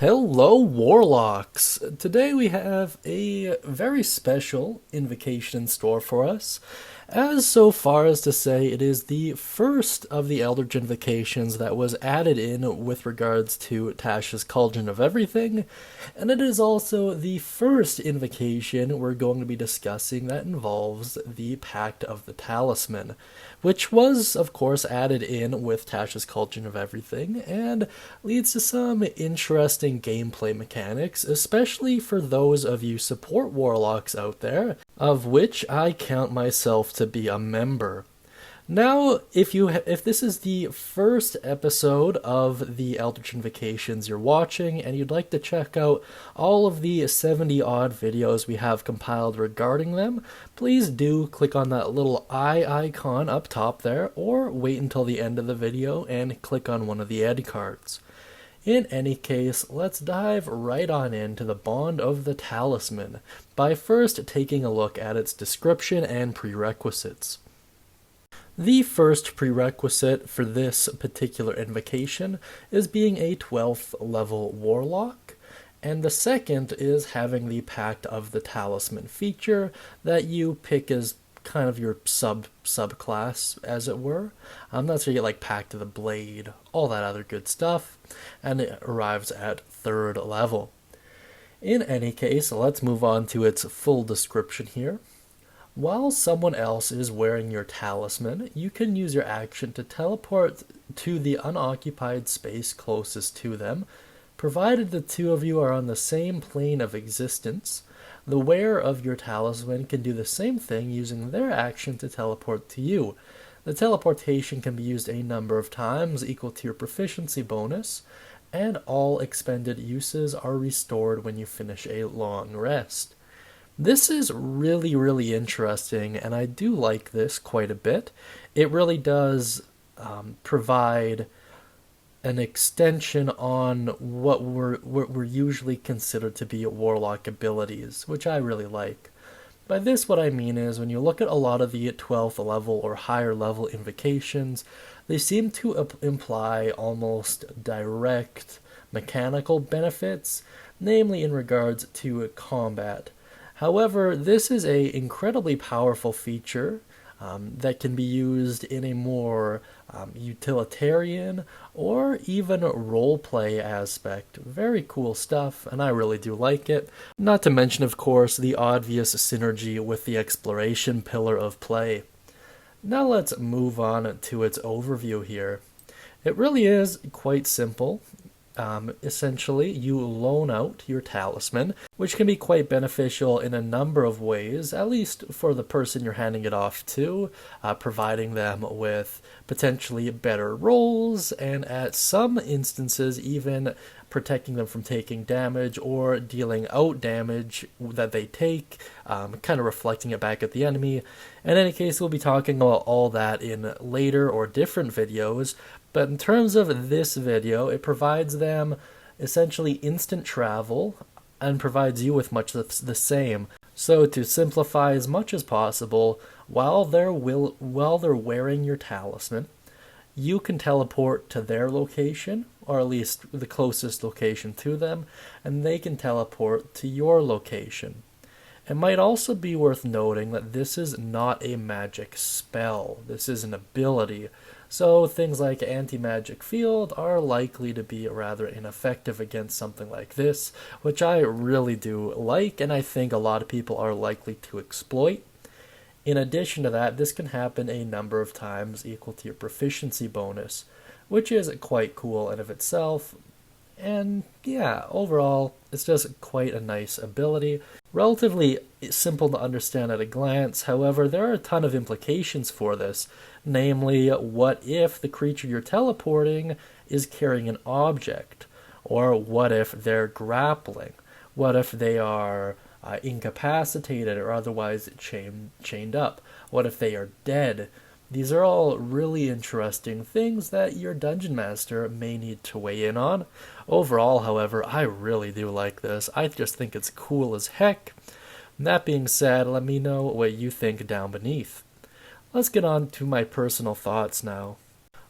Hello, Warlocks! Today we have a very special invocation in store for us, as so far as to say it is the first of the Eldritch invocations that was added in with regards to Tasha's Cauldron of Everything, and it is also the first invocation we're going to be discussing that involves the Pact of the Talisman, which was, of course, added in with Tasha's Cauldron of Everything, and leads to some interesting gameplay mechanics, especially for those of you support warlocks out there, of which I count myself to be a member. Now, if this is the first episode of the Eldritch Invocations you're watching, and you'd like to check out all of the 70-odd videos we have compiled regarding them, please do click on that little eye icon up top there, or wait until the end of the video and click on one of the ed cards. In any case, let's dive right on into the Bond of the Talisman, by first taking a look at its description and prerequisites. The first prerequisite for this particular invocation is being a 12th level warlock, and the second is having the Pact of the Talisman feature that you pick as kind of your subclass, as it were. That's where you get like Pact of the Blade, all that other good stuff, and it arrives at 3rd level. In any case, let's move on to its full description here. While someone else is wearing your talisman, you can use your action to teleport to the unoccupied space closest to them, provided the two of you are on the same plane of existence. The wearer of your talisman can do the same thing using their action to teleport to you. The teleportation can be used a number of times equal to your proficiency bonus, and all expended uses are restored when you finish a long rest. This is really interesting, and I do like this quite a bit. It really does provide an extension on what were usually considered to be warlock abilities, which I really like. By this, what I mean is, when you look at a lot of the 12th level or higher level invocations, they seem to imply almost direct mechanical benefits, namely in regards to combat. However, this is an incredibly powerful feature that can be used in a more utilitarian or even roleplay aspect. Very cool stuff, and I really do like it. Not to mention, of course, the obvious synergy with the exploration pillar of play. Now let's move on to its overview here. It really is quite simple. Essentially, you loan out your talisman, which can be quite beneficial in a number of ways, at least for the person you're handing it off to, providing them with potentially better rolls, and at some instances even protecting them from taking damage or dealing out damage that they take, kind of reflecting it back at the enemy. In any case, we'll be talking about all that in later or different videos, but in terms of this video, it provides them essentially instant travel and provides you with much the same. So to simplify as much as possible, while they're wearing your talisman, you can teleport to their location, or at least the closest location to them, and they can teleport to your location. It might also be worth noting that this is not a magic spell. This is an ability. So things like anti-magic field are likely to be rather ineffective against something like this, which I really do like, and I think a lot of people are likely to exploit. In addition to that, this can happen a number of times equal to your proficiency bonus, which is quite cool in of itself. And yeah, overall, it's just quite a nice ability. Relatively simple to understand at a glance, however, there are a ton of implications for this. Namely, what if the creature you're teleporting is carrying an object? Or what if they're grappling? What if they are incapacitated or otherwise chained up? What if they are dead? These are all really interesting things that your dungeon master may need to weigh in on. Overall, however, I really do like this. I just think it's cool as heck. That being said, let me know what you think down beneath. Let's get on to my personal thoughts now.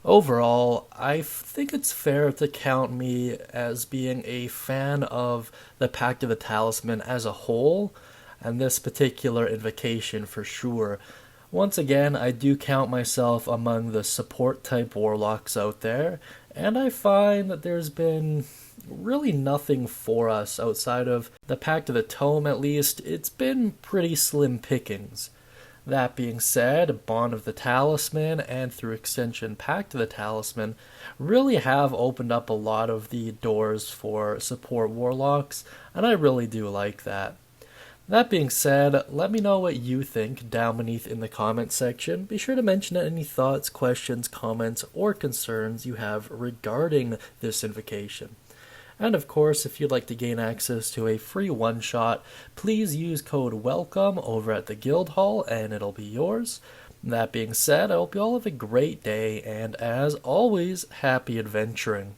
Overall, I think it's fair to count me as being a fan of the Pact of the Talisman as a whole, and this particular invocation for sure. Once again, I do count myself among the support type warlocks out there, and I find that there's been really nothing for us outside of the Pact of the Tome, at least. It's been pretty slim pickings. That being said, Bond of the Talisman and through extension Pact of the Talisman really have opened up a lot of the doors for support warlocks, and I really do like that. That being said, let me know what you think down beneath in the comments section. Be sure to mention any thoughts, questions, comments, or concerns you have regarding this invocation. And of course, if you'd like to gain access to a free one-shot, please use code WELCOME over at the Guild Hall and it'll be yours. That being said, I hope you all have a great day, and as always, happy adventuring.